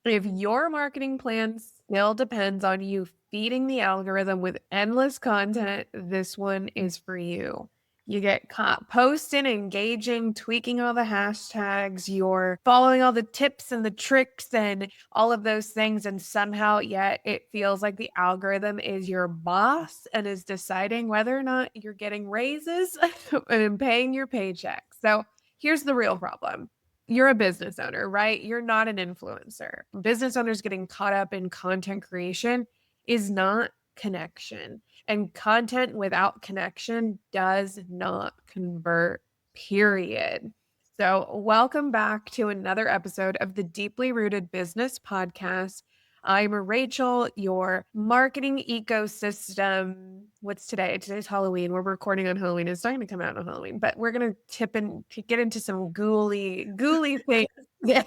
If your marketing plan still depends on you feeding the algorithm with endless content, this one is for you. You get posting, engaging, tweaking all the hashtags, you're following all the tips and the tricks and all of those things. And somehow, yet it feels like the algorithm is your boss and is deciding whether or not you're getting raises and paying your paycheck. So here's the real problem. You're a business owner, right? You're not an influencer. Business owners getting caught up in content creation is not connection. And content without connection does not convert, period. So, welcome back to another episode of the Deeply Rooted Business Podcast. I'm Rachel, your marketing ecosystem. What's today? Today's Halloween. We're recording on Halloween. It's not going to come out on Halloween, but we're going to get into some ghouly things.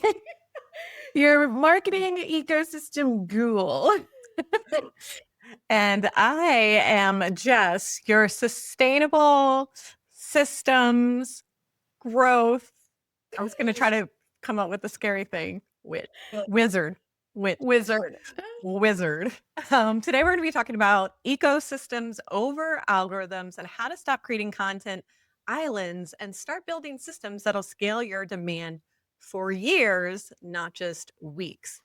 Your marketing ecosystem ghoul. And I am just your sustainable systems growth. I was going to try to come up with a scary thing. Wizard. Wizard. Today we're going to be talking about ecosystems over algorithms and how to stop creating content islands and start building systems that'll scale your demand for years, not just weeks.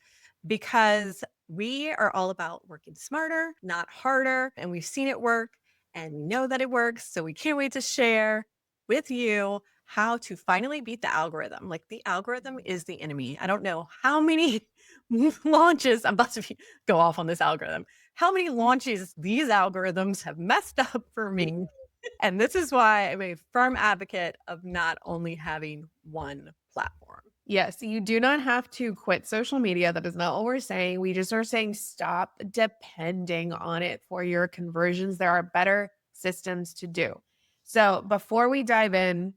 Because we are all about working smarter, not harder, and we've seen it work and we know that it works. So we can't wait to share with you how to finally beat the algorithm. Like, the algorithm is the enemy. I don't know how many launches, I'm about to go off on this algorithm, how many launches these algorithms have messed up for me. And this is why I'm a firm advocate of not only having one platform. Yes, you do not have to quit social media. That is not what we're saying. We just are saying stop depending on it for your conversions. There are better systems to do. So before we dive in,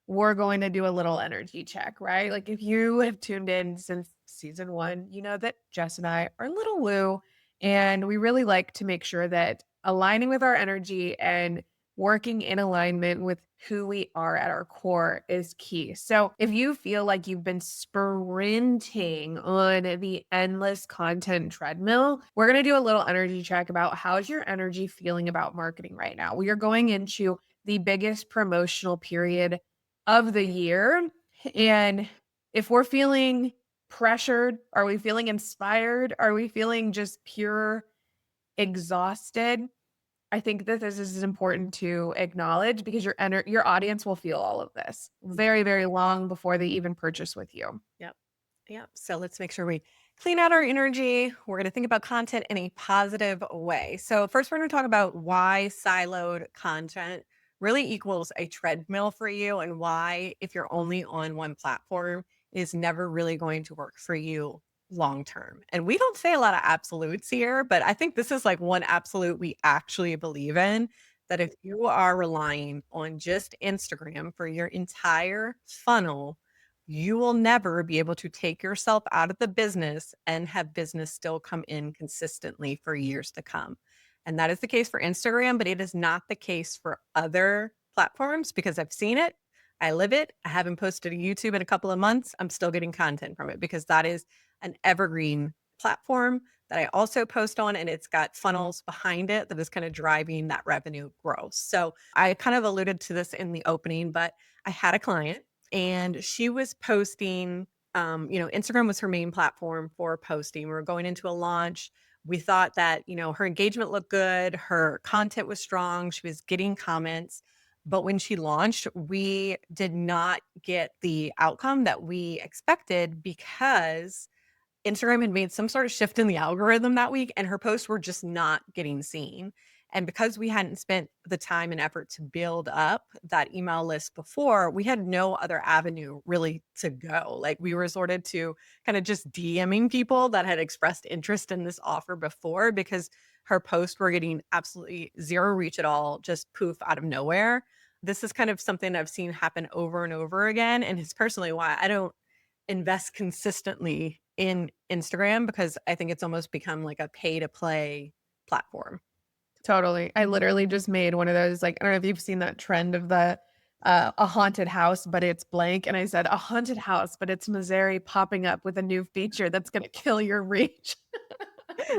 we're going to do a little energy check, right? Like, if you have tuned in since season 1, you know that Jess and I are a little woo, and we really like to make sure that aligning with our energy and working in alignment with who we are at our core is key. So if you feel like you've been sprinting on the endless content treadmill, we're going to do a little energy check about how's your energy feeling about marketing right now. We are going into the biggest promotional period of the year. And if we're feeling pressured, are we feeling inspired? Are we feeling just pure exhausted? I think that this is important to acknowledge because your audience will feel all of this very, very long before they even purchase with you. Yep. So let's make sure we clean out our energy. We're going to think about content in a positive way. So first, we're going to talk about why siloed content really equals a treadmill for you, and why, if you're only on one platform, is never really going to work for you long term. And we don't say a lot of absolutes here, but I think this is like one absolute we actually believe in, that if you are relying on just Instagram for your entire funnel, you will never be able to take yourself out of the business and have business still come in consistently for years to come. And that is the case for Instagram, but it is not the case for other platforms, because I've seen it. I live it. I haven't posted a YouTube in a couple of months. I'm still getting content from it because that is an evergreen platform that I also post on, and it's got funnels behind it that is kind of driving that revenue growth. So I kind of alluded to this in the opening, but I had a client and she was posting, Instagram was her main platform for posting. We were going into a launch. We thought that, her engagement looked good. Her content was strong. She was getting comments. But when she launched, we did not get the outcome that we expected because Instagram had made some sort of shift in the algorithm that week, and her posts were just not getting seen. And because we hadn't spent the time and effort to build up that email list before, we had no other avenue really to go. Like, we resorted to kind of just DMing people that had expressed interest in this offer before, because her posts were getting absolutely zero reach at all, just poof out of nowhere. This is kind of something I've seen happen over and over again. And it's personally why I don't invest consistently in Instagram, because I think it's almost become like a pay to play platform. Totally. I literally just made one of those, like, I don't know if you've seen that trend of the a haunted house, but it's blank. And I said, a haunted house, but it's Missouri popping up with a new feature that's going to kill your reach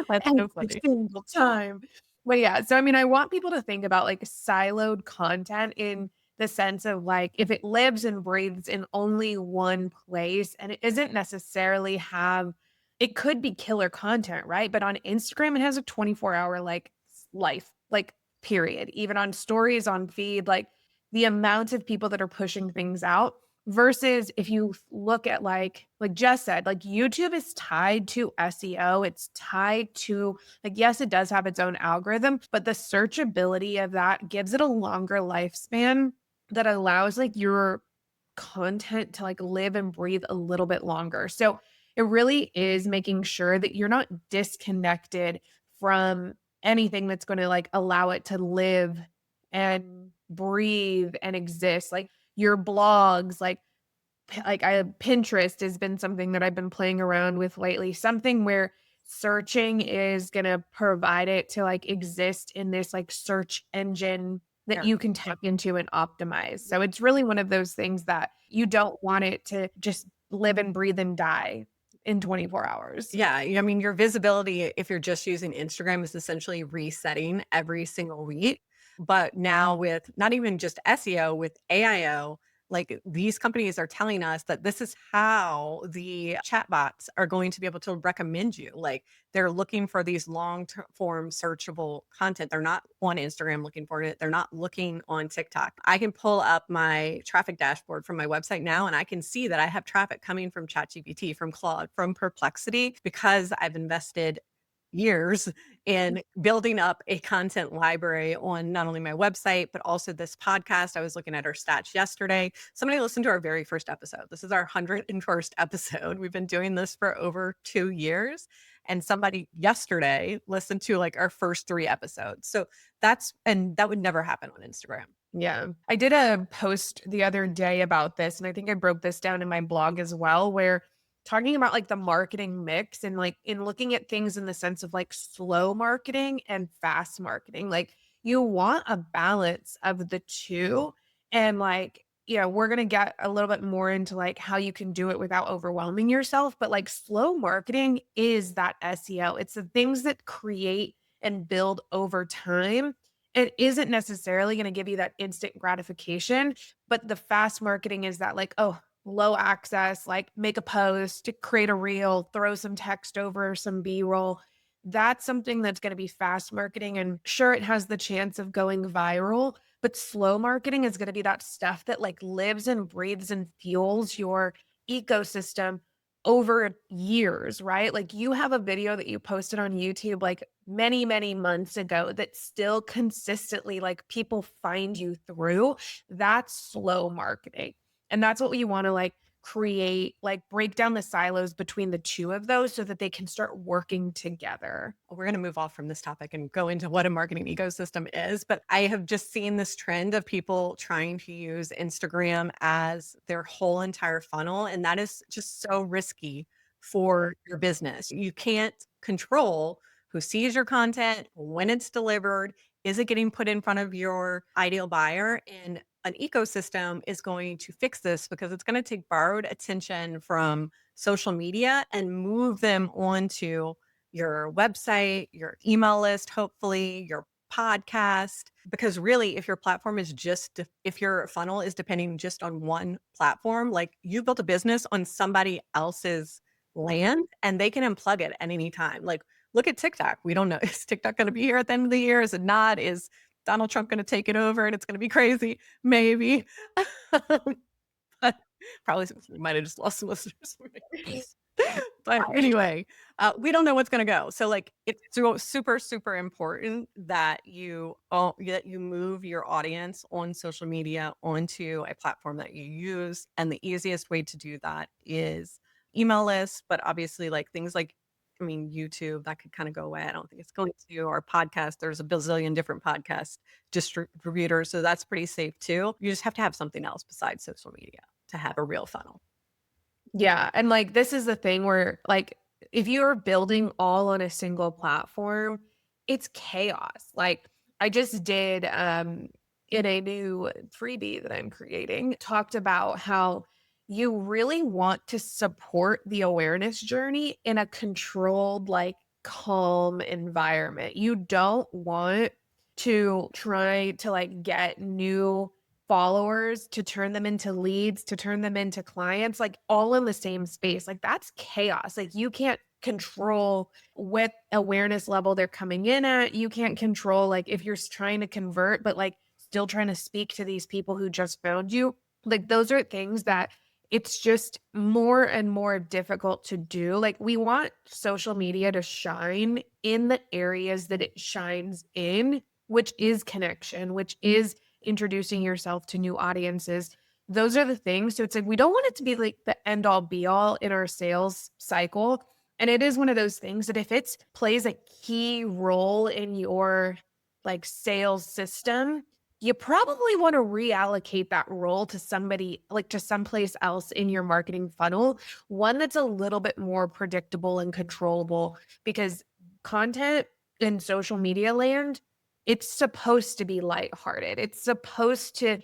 That's so every funny. single time. But yeah, so I mean, I want people to think about like siloed content in the sense of like if it lives and breathes in only one place and it isn't necessarily have it could be killer content, right? But on Instagram, it has a 24-hour like life, like period. Even on stories on feed, like the amount of people that are pushing things out versus if you look at like Jess said, like YouTube is tied to SEO, it's tied to like yes, it does have its own algorithm, but the searchability of that gives it a longer lifespan that allows like your content to like live and breathe a little bit longer. So it really is making sure that you're not disconnected from anything that's going to like allow it to live and breathe and exist. Like your blogs, I Pinterest has been something that I've been playing around with lately, something where searching is gonna provide it to, like, exist in this, like, search engine that There. you can tap into and optimize. So it's really one of those things that you don't want it to just live and breathe and die in 24 hours. Yeah, I mean, your visibility, if you're just using Instagram, is essentially resetting every single week. But now with not even just SEO, with AIO, like these companies are telling us that this is how the chatbots are going to be able to recommend you. Like they're looking for these form searchable content. They're not on Instagram looking for it. They're not looking on TikTok. I can pull up my traffic dashboard from my website now and I can see that I have traffic coming from ChatGPT, from Claude, from Perplexity because I've invested years in building up a content library on not only my website, but also this podcast. I was looking at our stats yesterday. Somebody listened to our very first episode. This is our 101st episode. We've been doing this for over 2 years. And somebody yesterday listened to like our first three episodes. So and that would never happen on Instagram. Yeah. I did a post the other day about this, and I think I broke this down in my blog as well, where talking about like the marketing mix and like in looking at things in the sense of like slow marketing and fast marketing. Like you want a balance of the two. And like, yeah, we're going to get a little bit more into like how you can do it without overwhelming yourself. But like slow marketing is that SEO, it's the things that create and build over time. It isn't necessarily gonna give you that instant gratification, but the fast marketing is that like, oh, low access, like make a post, create a reel, throw some text over some B-roll. That's something that's gonna be fast marketing, and sure, it has the chance of going viral, but slow marketing is gonna be that stuff that like lives and breathes and fuels your ecosystem over years, right? Like you have a video that you posted on YouTube like many, many months ago that still consistently like people find you through. That's slow marketing. And that's what we want to like create, like break down the silos between the two of those so that they can start working together. We're going to move off from this topic and go into what a marketing ecosystem is. But I have just seen this trend of people trying to use Instagram as their whole entire funnel. And that is just so risky for your business. You can't control who sees your content, when it's delivered, is it getting put in front of your ideal buyer? And an ecosystem is going to fix this because it's going to take borrowed attention from social media and move them onto your website, your email list, hopefully your podcast. Because really, if your platform is if your funnel is depending just on one platform, like you built a business on somebody else's land and they can unplug it at any time. Like, look at TikTok. We don't know. Is TikTok going to be here at the end of the year? Is it not? Is Donald Trump going to take it over and it's going to be crazy? Maybe. But probably we might have just lost some listeners. But anyway, we don't know what's going to go. So like it's super, super important that you move your audience on social media onto a platform that you use. And the easiest way to do that is email lists, but obviously like things like, I mean, YouTube, that could kind of go away. I don't think it's going to. Our podcast, there's a bazillion different podcast distributors. So that's pretty safe too. You just have to have something else besides social media to have a real funnel. Yeah, and, like, this is the thing where, like, if you're building all on a single platform, it's chaos. Like, I just did, in a new freebie that I'm creating, talked about how you really want to support the awareness journey in a controlled, like calm environment. You don't want to try to like get new followers to turn them into leads, to turn them into clients, like all in the same space. Like that's chaos. Like you can't control what awareness level they're coming in at. You can't control like if you're trying to convert, but like still trying to speak to these people who just found you. Like those are things that it's just more and more difficult to do. Like we want social media to shine in the areas that it shines in, which is connection, which is introducing yourself to new audiences. Those are the things. So it's like we don't want it to be like the end all be all in our sales cycle. And it is one of those things that if it plays a key role in your like sales system, you probably want to reallocate that role to somebody like to someplace else in your marketing funnel, one that's a little bit more predictable and controllable because content in social media land, it's supposed to be lighthearted. It's supposed to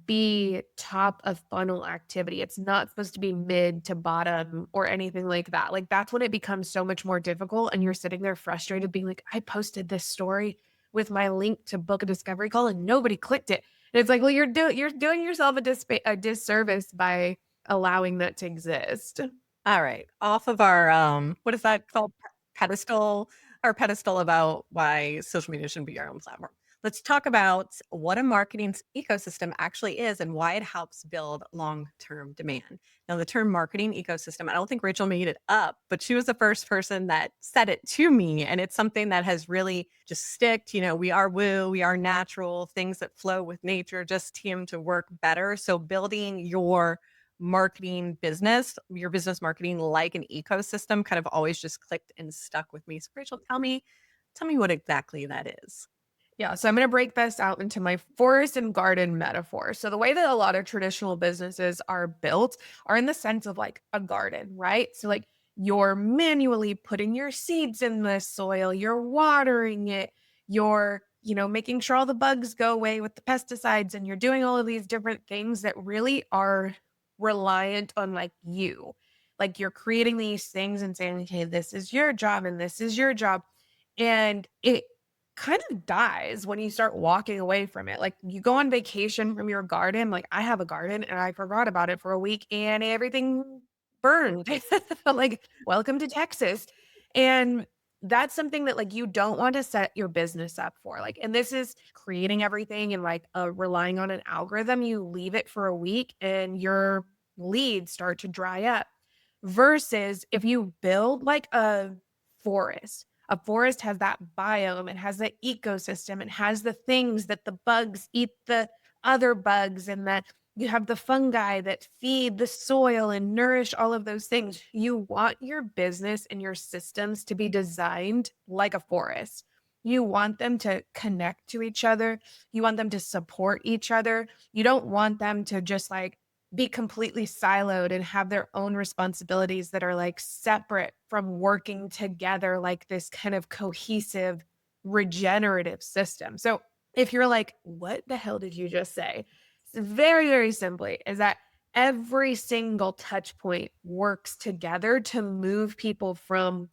be top of funnel activity. It's not supposed to be mid to bottom or anything like that. Like that's when it becomes so much more difficult and you're sitting there frustrated being like, I posted this story with my link to book a discovery call and nobody clicked it. And it's like, well, you're doing yourself a disservice by allowing that to exist. All right. Off of our what is that called? Pedestal, our pedestal about why social media shouldn't be our own platform. Let's talk about what a marketing ecosystem actually is and why it helps build long-term demand. Now, the term marketing ecosystem, I don't think Rachel made it up, but she was the first person that said it to me. And it's something that has really just sticked. You know, we are woo, we are natural, things that flow with nature just seem to work better. So building your marketing business, your business marketing like an ecosystem kind of always just clicked and stuck with me. So Rachel, tell me what exactly that is. Yeah, so I'm going to break this out into my forest and garden metaphor. So the way that a lot of traditional businesses are built are in the sense of like a garden, right? So like you're manually putting your seeds in the soil, you're watering it, you're, making sure all the bugs go away with the pesticides and you're doing all of these different things that really are reliant on like you. Like you're creating these things and saying, "Okay, this is your job and this is your job." And it kind of dies when you start walking away from it. Like you go on vacation from your garden, like I have a garden and I forgot about it for a week and everything burned. Like, welcome to Texas. And that's something that like you don't want to set your business up for. Like, and this is creating everything and like relying on an algorithm. You leave it for a week and your leads start to dry up. Versus if you build like a forest has that biome, it has the ecosystem, it has the things that the bugs eat the other bugs, and that you have the fungi that feed the soil and nourish all of those things. You want your business and your systems to be designed like a forest. You want them to connect to each other. You want them to support each other. You don't want them to just like be completely siloed and have their own responsibilities that are like separate from working together like this kind of cohesive regenerative system. So if you're like, what the hell did you just say? Very, very simply is that every single touch point works together to move people from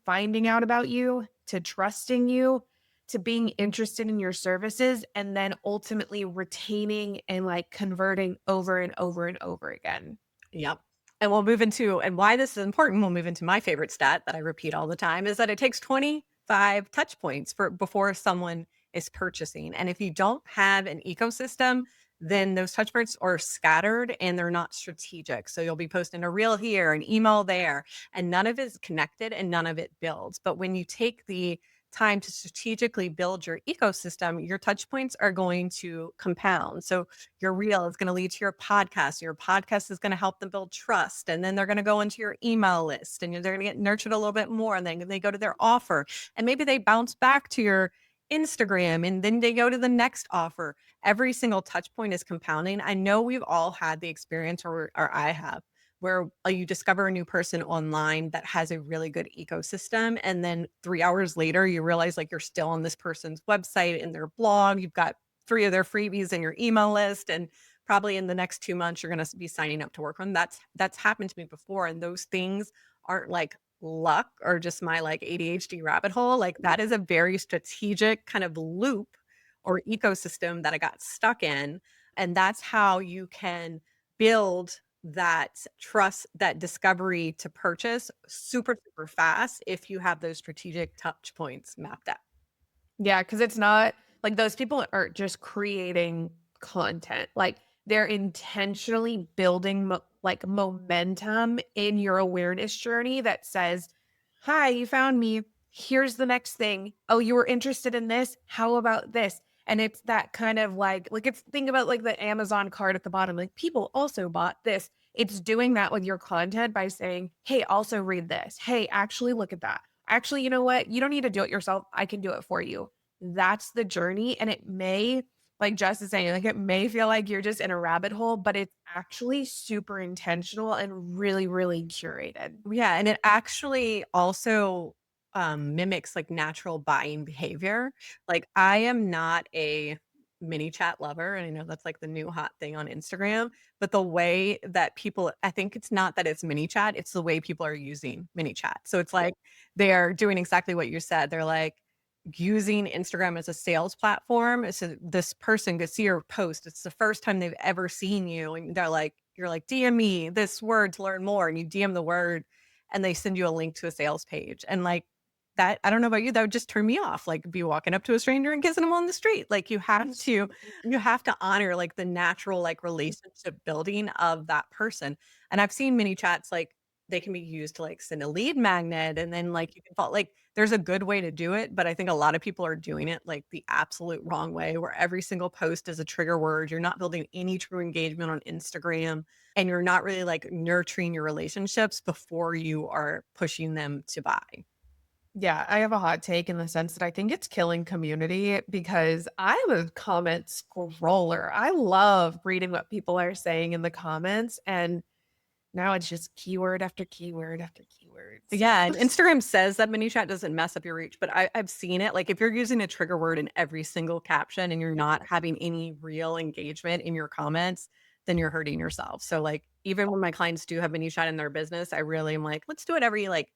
finding out about you, to trusting you, to being interested in your services, and then ultimately retaining and like converting over and over and over again. Yep. And we'll move into and why this is important, we'll move into my favorite stat that I repeat all the time is that it takes 25 touch points for before someone is purchasing. And if you don't have an ecosystem, then those touch points are scattered and they're not strategic. So you'll be posting a reel here, an email there, and none of it is connected and none of it builds. But when you take the time to strategically build your ecosystem, your touch points are going to compound. So your reel is going to lead to your podcast. Your podcast is going to help them build trust. And then they're going to go into your email list and they're going to get nurtured a little bit more. And then they go to their offer and maybe they bounce back to your Instagram and then they go to the next offer. Every single touch point is compounding. I know we've all had the experience or I have where you discover a new person online that has a really good ecosystem. And then 3 hours later, you realize like you're still on this person's website and their blog. You've got 3 of their freebies in your email list, and probably in the next 2 months, you're gonna be signing up to work on. That's happened to me before, and those things aren't like luck or just my like ADHD rabbit hole. Like that is a very strategic kind of loop or ecosystem that I got stuck in. And that's how you can build that trust, that discovery to purchase super, super fast if you have those strategic touch points mapped out. Yeah, because it's not like those people aren't just creating content. Like they're intentionally building like momentum in your awareness journey that says, "Hi, you found me. Here's the next thing. Oh, you were interested in this? How about this?" And it's that kind of like it's think about like the Amazon card at the bottom. Like people also bought this. It's doing that with your content by saying, "Hey, also read this. Hey, actually look at that. Actually, you know what? You don't need to do it yourself. I can do it for you." That's the journey. And it may, like Jess is saying, like it may feel like you're just in a rabbit hole, but it's actually super intentional and really, really curated. Yeah, and it actually also, mimics, like, natural buying behavior. Like, I am not a mini chat lover, and I know that's, like, the new hot thing on Instagram, but the way that people I think it's not that it's mini chat, it's the way people are using mini chat. So it's like they are doing exactly what you said. They're, like, using Instagram as a sales platform, so this person could see your post. It's the first time they've ever seen you, and they're like you're like, "DM me this word to learn more," and you DM the word, and they send you a link to a sales page, and, like, that I don't know about you, that would just turn me off, like, be walking up to a stranger and kissing them on the street. Like, you have to honor, like, the natural, like, relationship building of that person, and I've seen mini chats, like, they can be used to, like, send a lead magnet, and then, like, you can follow like, there's a good way to do it, but I think a lot of people are doing it, like, the absolute wrong way, where every single post is a trigger word. You're not building any true engagement on Instagram, and you're not really, like, nurturing your relationships before you are pushing them to buy. Yeah, I have a hot take in the sense that I think it's killing community because I'm a comment scroller. I love reading what people are saying in the comments. And now it's just keyword after keyword after keyword. So Yeah, and Instagram says that mini chat doesn't mess up your reach, but I've seen it. Like if you're using a trigger word in every single caption and you're not having any real engagement in your comments, then you're hurting yourself. So like even when my clients do have mini chat in their business, I really am like, let's do it every like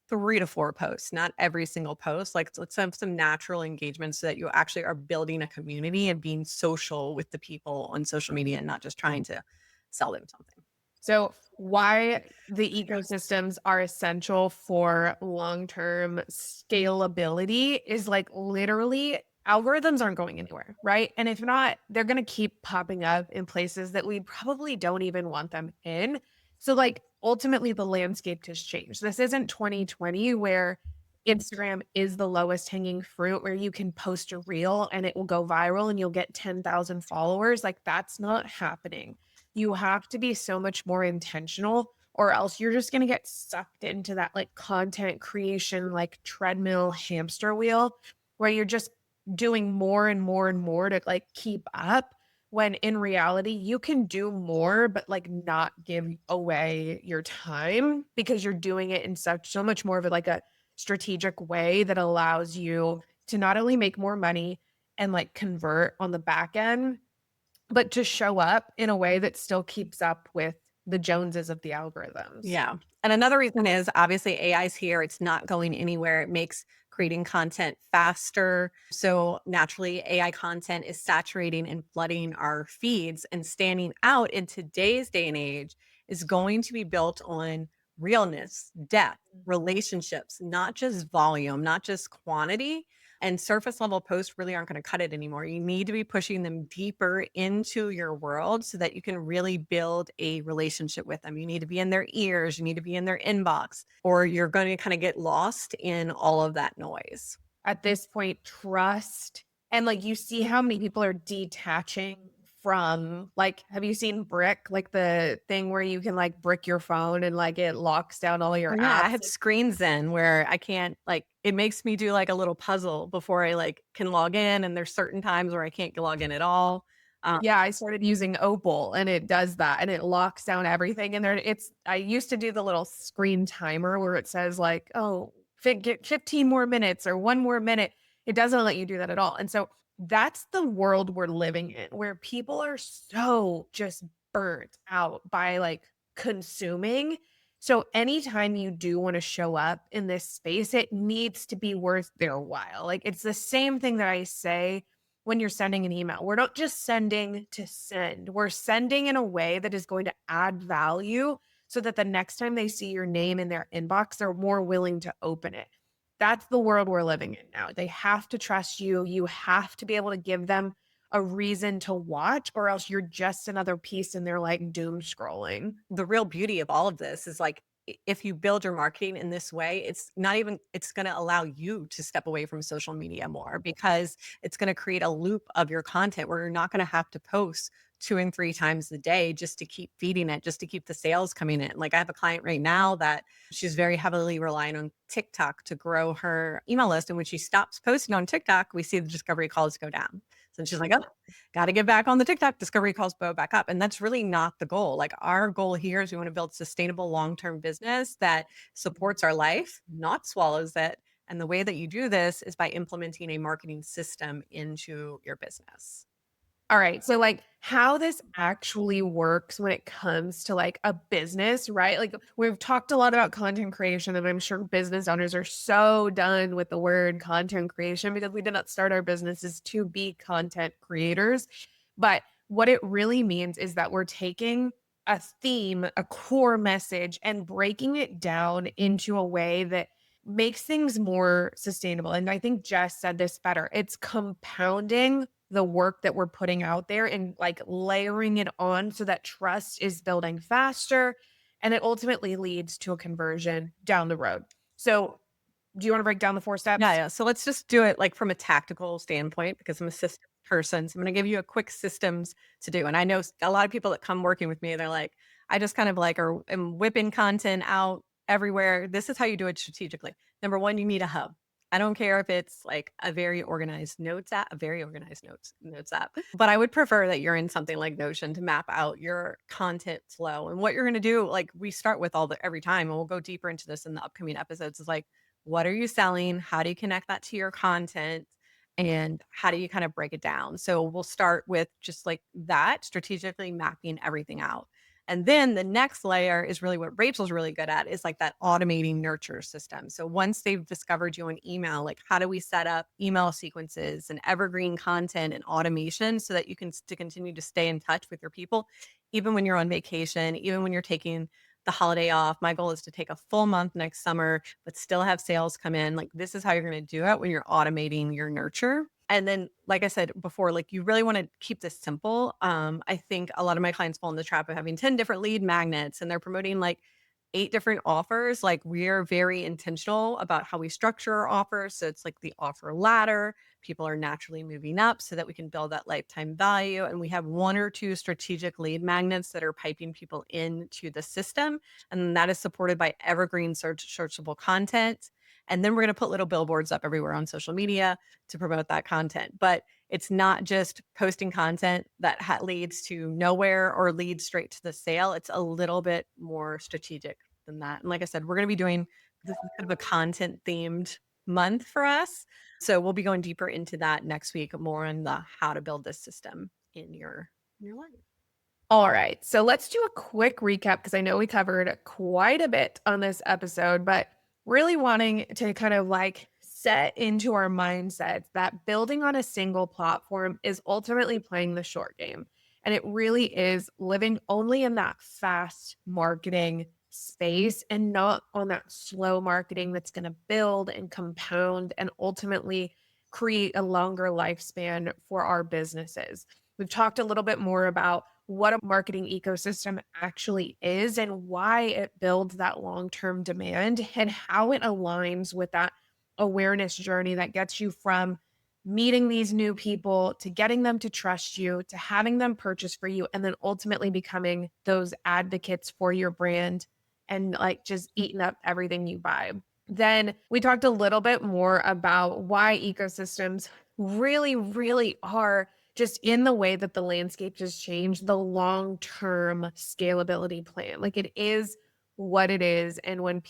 3 to 4 posts, not every single post. Like let's have some natural engagement so that you actually are building a community and being social with the people on social media and not just trying to sell them something. So, why the ecosystems are essential for long term scalability is like literally algorithms aren't going anywhere, right? And if not, they're going to keep popping up in places that we probably don't even want them in. So, like, ultimately, the landscape has changed. This isn't 2020 where Instagram is the lowest hanging fruit where you can post a reel and it will go viral and you'll get 10,000 followers. Like, that's not happening. You have to be so much more intentional or else you're just going to get sucked into that like content creation like treadmill hamster wheel where you're just doing more and more and more to like keep up when in reality you can do more but like not give away your time because you're doing it in such so much more of a, like a strategic way that allows you to not only make more money and like convert on the back end but to show up in a way that still keeps up with the Joneses of the algorithms. Yeah. And another reason is obviously AI's here. It's not going anywhere. It makes creating content faster. So naturally, AI content is saturating and flooding our feeds, and standing out in today's day and age is going to be built on realness, depth, relationships, not just volume, not just quantity. And surface level posts really aren't going to cut it anymore. You need to be pushing them deeper into your world so that you can really build a relationship with them. You need to be in their ears, you need to be in their inbox, or you're going to kind of get lost in all of that noise. At this point, trust and like you see how many people are detaching from like have you seen Brick? Like the thing where you can like brick your phone and like it locks down all your Oh, yeah, I apps. have screens in where I can't like it makes me do like a little puzzle before I like can log in, and there's certain times where I can't log in at all. Yeah, I started using Opal and it does that and it locks down everything and there it's I used to do the little screen timer where it says like, "Oh, get 15 more minutes or 1 more minute." It doesn't let you do that at all. And so That's the world we're living in, where people are so just burnt out by, like, consuming. So anytime you do wanna show up in this space, it needs to be worth their while. Like, it's the same thing that I say when you're sending an email. We're not just sending to send. We're sending in a way that is going to add value so that the next time they see your name in their inbox, they're more willing to open it. That's the world we're living in now. They have to trust you. You have to be able to give them a reason to watch, or else you're just another piece and they're like doom scrolling. The real beauty of all of this is like if you build your marketing in this way, it's not even it's going to allow you to step away from social media more because it's going to create a loop of your content where you're not going to have to post 2 and 3 times a day just to keep feeding it, just to keep the sales coming in. Like I have a client right now that she's very heavily relying on TikTok to grow her email list. And when she stops posting on TikTok, we see the discovery calls go down. So she's like, oh, got to get back on the TikTok. Discovery calls bow back up. And that's really not the goal. Like our goal here is we want to build sustainable long-term business that supports our life, not swallows it. And the way that you do this is by implementing a marketing system into your business. All right. So, like, how this actually works when it comes to like a business, right? Like, we've talked a lot about content creation, and I'm sure business owners are so done with the word content creation because we did not start our businesses to be content creators. But what it really means is that we're taking a theme, a core message, and breaking it down into a way that makes things more sustainable. And I think Jess said this better. It's compounding the work that we're putting out there and like layering it on so that trust is building faster and it ultimately leads to a conversion down the road. So, do you want to break down the 4 Yeah, steps? yeah. So let's just do it like from a tactical standpoint because I'm a system person. So I'm going to give you a quick systems to do. And I know a lot of people that come working with me, they're like, I just kind of like are am whipping content out everywhere. This is how you do it strategically. Number one, you need a hub. I don't care if it's like a very organized notes app, a very organized notes app, but I would prefer that you're in something like Notion to map out your content flow and what you're going to do. Like we start with all the every time, and we'll go deeper into this in the upcoming episodes. Is like what are you selling? How do you connect that to your content? And how do you kind of break it down? So we'll start with just like that, strategically mapping everything out. And then the next layer is really what Rachel's really good at is like that automating nurture system. So once they've discovered you on email, like how do we set up email sequences and evergreen content and automation so that you can to continue to stay in touch with your people, even when you're on vacation, even when you're taking the holiday off. My goal is to take a full month next summer, but still have sales come in. Like this is how you're going to do it when you're automating your nurture. And then, like I said before, like you really want to keep this simple. I think a lot of my clients fall in the trap of having 10 different lead magnets and they're promoting like 8 different offers. Like we're very intentional about how we structure our offers. So it's like the offer ladder. People are naturally moving up so that we can build that lifetime value. And we have 1 or 2 strategic lead magnets that are piping people into the system. And that is supported by evergreen searchable content. And then we're going to put little billboards up everywhere on social media to promote that content. But it's not just posting content that leads to nowhere or leads straight to the sale. It's a little bit more strategic than that. And like I said, we're going to be doing this is kind of a content themed month for us. So we'll be going deeper into that next week, more on the how to build this system in your life. All right. So let's do a quick recap because I know we covered quite a bit on this episode, but really wanting to kind of like set into our mindsets that building on a single platform is ultimately playing the short game. And it really is living only in that fast marketing space and not on that slow marketing that's going to build and compound and ultimately create a longer lifespan for our businesses. We've talked a little bit more about what a marketing ecosystem actually is and why it builds that long term demand and how it aligns with that awareness journey that gets you from meeting these new people to getting them to trust you to having them purchase for you and then ultimately becoming those advocates for your brand and like just eating up everything you buy. Then we talked a little bit more about why ecosystems really are just in the way that the landscape just changed, the long-term scalability plan. Like it is what it is. And when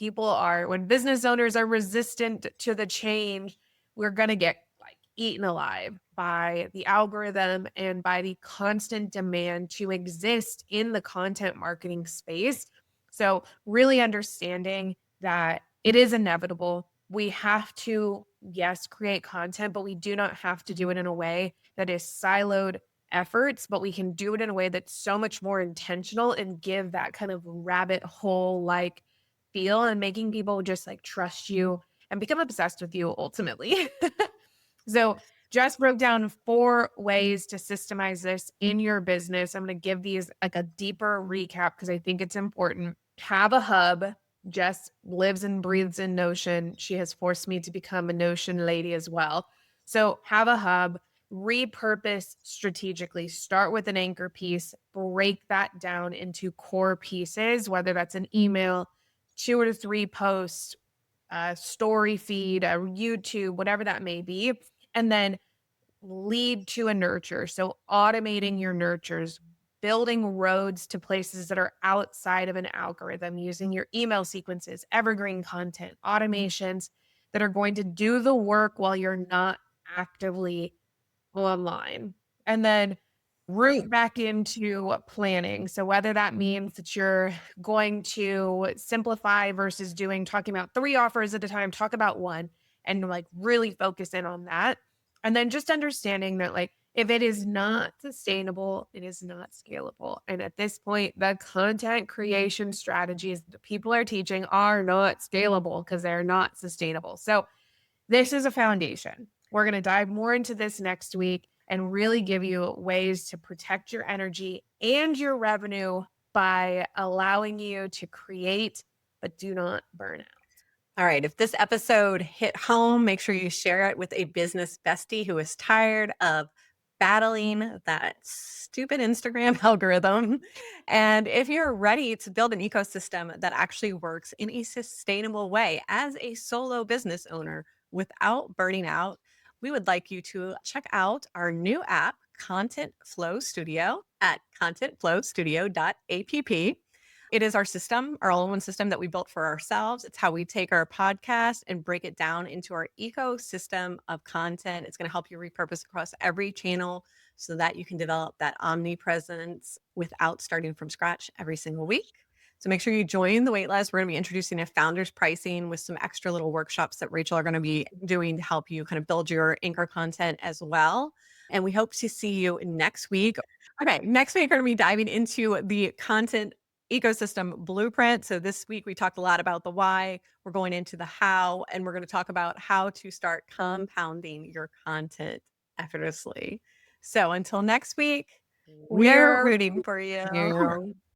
business owners are resistant to the change, we're going to get like eaten alive. by the algorithm and by the constant demand to exist in the content marketing space. So, really understanding that it is inevitable. We have to, yes, create content, but we do not have to do it in a way that is siloed efforts, but we can do it in a way that's so much more intentional and give that kind of rabbit hole like feel and making people just like trust you and become obsessed with you ultimately. So, just broke down 4 ways to systemize this in your business. I'm going to give these like a deeper recap because I think it's important. Have a hub. Jess lives and breathes in Notion. She has forced me to become a Notion lady as well. So, have a hub, repurpose strategically. Start with an anchor piece, break that down into core pieces, whether that's an email, 2 or 3 posts, a story feed, a YouTube, whatever that may be, and then lead to a nurture. So automating your nurtures, building roads to places that are outside of an algorithm, using your email sequences, evergreen content, automations that are going to do the work while you're not actively online. And then root back into planning. So whether that means that you're going to simplify versus talking about 3 offers at a time, talk about 1 and like really focus in on that. And then just understanding that like if it is not sustainable, it is not scalable. And at this point, the content creation strategies that people are teaching are not scalable because they're not sustainable. So this is a foundation. We're going to dive more into this next week and really give you ways to protect your energy and your revenue by allowing you to create, but do not burn out. All right. If this episode hit home, make sure you share it with a business bestie who is tired of battling that stupid Instagram algorithm. And if you're ready to build an ecosystem that actually works in a sustainable way as a solo business owner without burning out, we would like you to check out our new app, Content Flow Studio, at contentflowstudio.app. It is our system, our all-in-one system that we built for ourselves. It's how we take our podcast and break it down into our ecosystem of content. It's going to help you repurpose across every channel so that you can develop that omnipresence without starting from scratch every single week. So make sure you join the waitlist. We're going to be introducing a founder's pricing with some extra little workshops that Rachel are going to be doing to help you kind of build your anchor content as well. And we hope to see you next week. Okay, next week we're going to be diving into the content ecosystem blueprint. So this week we talked a lot about the why, we're going into the how, and we're going to talk about how to start compounding your content effortlessly. So until next week, we're We're rooting for you. here.